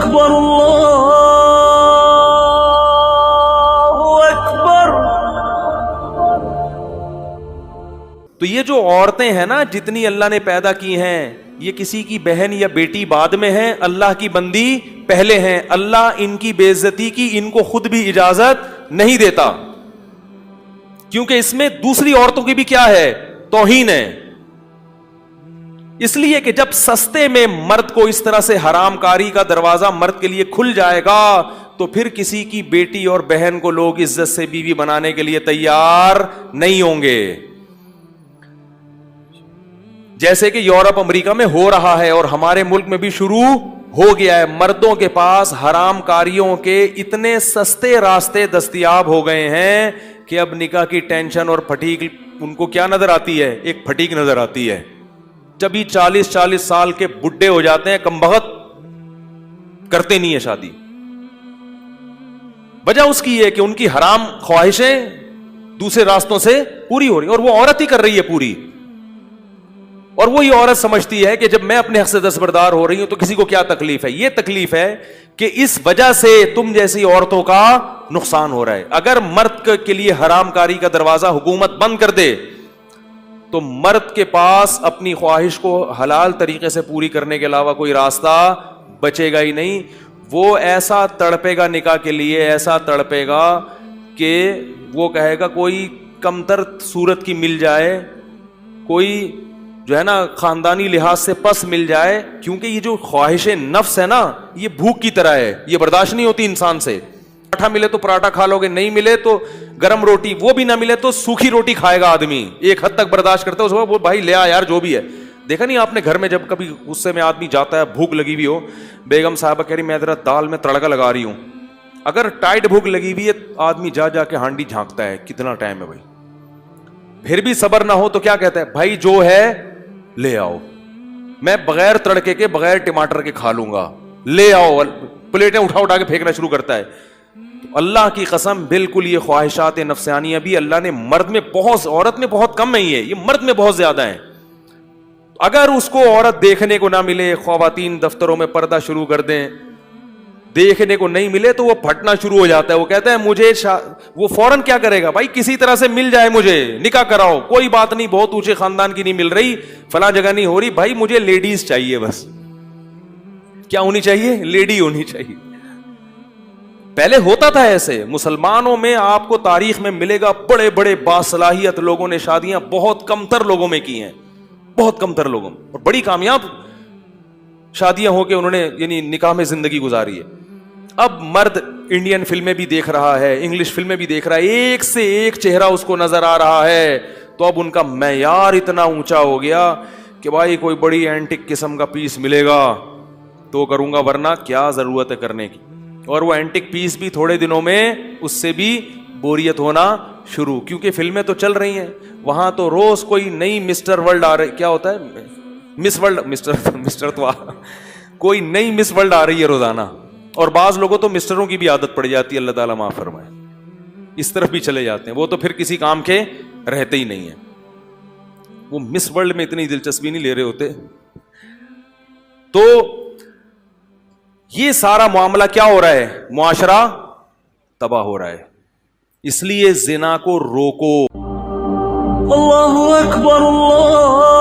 اکبر اللہ اکبر۔ تو یہ جو عورتیں ہیں نا جتنی اللہ نے پیدا کی ہیں، یہ کسی کی بہن یا بیٹی بعد میں ہیں، اللہ کی بندی پہلے ہیں۔ اللہ ان کی بے عزتی کی ان کو خود بھی اجازت نہیں دیتا، کیونکہ اس میں دوسری عورتوں کی بھی کیا ہے؟ توہین ہے۔ اس لیے کہ جب سستے میں مرد کو اس طرح سے حرام کاری کا دروازہ مرد کے لیے کھل جائے گا تو پھر کسی کی بیٹی اور بہن کو لوگ عزت سے بیوی بنانے کے لیے تیار نہیں ہوں گے۔ جیسے کہ یورپ امریکہ میں ہو رہا ہے اور ہمارے ملک میں بھی شروع ہو گیا ہے، مردوں کے پاس حرام کاریوں کے اتنے سستے راستے دستیاب ہو گئے ہیں کہ اب نکاح کی ٹینشن اور پھٹیک ان کو کیا نظر آتی ہے؟ ایک پھٹیک نظر آتی ہے۔ جب ہی 40 سال کے بڈھے ہو جاتے ہیں، کمبخت کرتے نہیں ہے شادی۔ وجہ اس کی ہے کہ ان کی حرام خواہشیں دوسرے راستوں سے پوری ہو رہی ہیں، اور وہ عورت ہی کر رہی ہے پوری۔ اور وہی عورت سمجھتی ہے کہ جب میں اپنے حق سے دستبردار ہو رہی ہوں تو کسی کو کیا تکلیف ہے؟ یہ تکلیف ہے کہ اس وجہ سے تم جیسی عورتوں کا نقصان ہو رہا ہے۔ اگر مرد کے لیے حرام کاری کا دروازہ حکومت بند کر دے تو مرد کے پاس اپنی خواہش کو حلال طریقے سے پوری کرنے کے علاوہ کوئی راستہ بچے گا ہی نہیں۔ وہ ایسا تڑپے گا نکاح کے لیے، ایسا تڑپے گا کہ وہ کہے گا کوئی کمتر صورت کی مل جائے، کوئی جو ہے نا خاندانی لحاظ سے پس مل جائے، کیونکہ یہ جو خواہش نفس ہے نا یہ بھوک کی طرح ہے، یہ برداشت نہیں ہوتی انسان سے۔ پراٹھا ملے تو پراٹھا کھا لو گے، نہیں ملے تو گرم روٹی، وہ بھی نہ ملے تو سوکھی روٹی کھائے گا آدمی، ایک حد تک برداشت کرتا ہے، اس کو وہ بھائی لے آ یار جو بھی ہے۔ دیکھا نہیں آپ نے گھر میں جب کبھی غصے میں آدمی جاتا ہے، بھوک لگی ہوئی ہو، بیگم صاحبہ کہہ رہی میں ذرا دال میں تڑکا لگا رہی ہوں، اگر ٹائٹ بھوک لگی ہوئی ہے آدمی جا کے ہانڈی جھانکتا ہے کتنا ٹائم ہے بھائی، پھر بھی صبر نہ ہو تو کیا کہتا ہے؟ بھائی جو ہے لے آؤ، میں بغیر تڑکے کے بغیر ٹماٹر کے کھا لوں گا، لے آؤ، پلیٹیں اٹھا کے پھینکنا شروع کرتا ہے۔ تو اللہ کی قسم بالکل یہ خواہشات نفسانیہ بھی اللہ نے مرد میں بہت، عورت میں بہت کم نہیں ہے، یہ مرد میں بہت زیادہ ہیں۔ اگر اس کو عورت دیکھنے کو نہ ملے، خواتین دفتروں میں پردہ شروع کر دیں، دیکھنے کو نہیں ملے تو وہ پھٹنا شروع ہو جاتا ہے، وہ کہتا ہے مجھے وہ فوراً کیا کرے گا؟ بھائی کسی طرح سے مل جائے، مجھے نکاح کراؤ، کوئی بات نہیں بہت اونچے خاندان کی نہیں مل رہی، فلاں جگہ نہیں ہو رہی، بھائی مجھے لیڈیز چاہیے، بس کیا ہونی چاہیے؟ لیڈی ہونی چاہیے۔ پہلے ہوتا تھا ایسے، مسلمانوں میں آپ کو تاریخ میں ملے گا بڑے بڑے باصلاحیت لوگوں نے شادیاں بہت کمتر لوگوں میں کی ہیں، بہت کمتر لوگوں میں، اور بڑی کامیاب شادیاں ہو کے انہوں نے یعنی نکاح میں زندگی گزاری ہے۔ اب مرد انڈین فلمیں بھی دیکھ رہا ہے، انگلش فلمیں بھی دیکھ رہا ہے، ایک سے ایک چہرہ اس کو نظر آ رہا ہے، تو اب ان کا معیار اتنا اونچا ہو گیا کہ بھائی کوئی بڑی اینٹک قسم کا پیس ملے گا تو کروں گا، ورنہ کیا ضرورت ہے کرنے کی۔ اور وہ اینٹک پیس بھی تھوڑے دنوں میں اس سے بھی بوریت ہونا شروع، کیونکہ فلمیں تو چل رہی ہیں، وہاں تو روز کوئی نئی مسٹر ورلڈ آ رہی، کیا ہوتا ہے مس ورلڈ، مسٹر تو کوئی نئی مس ورلڈ آ رہی ہے روزانہ، اور بعض لوگوں تو مسٹروں کی بھی عادت پڑ جاتی ہے، اللہ تعالیٰ معاف فرمائے، اس طرف بھی چلے جاتے ہیں، وہ تو پھر کسی کام کے رہتے ہی نہیں ہیں، وہ مس ورلڈ میں اتنی دلچسپی نہیں لے رہے ہوتے۔ تو یہ سارا معاملہ کیا ہو رہا ہے؟ معاشرہ تباہ ہو رہا ہے، اس لیے زنا کو روکو۔ اللہ اکبر اللہ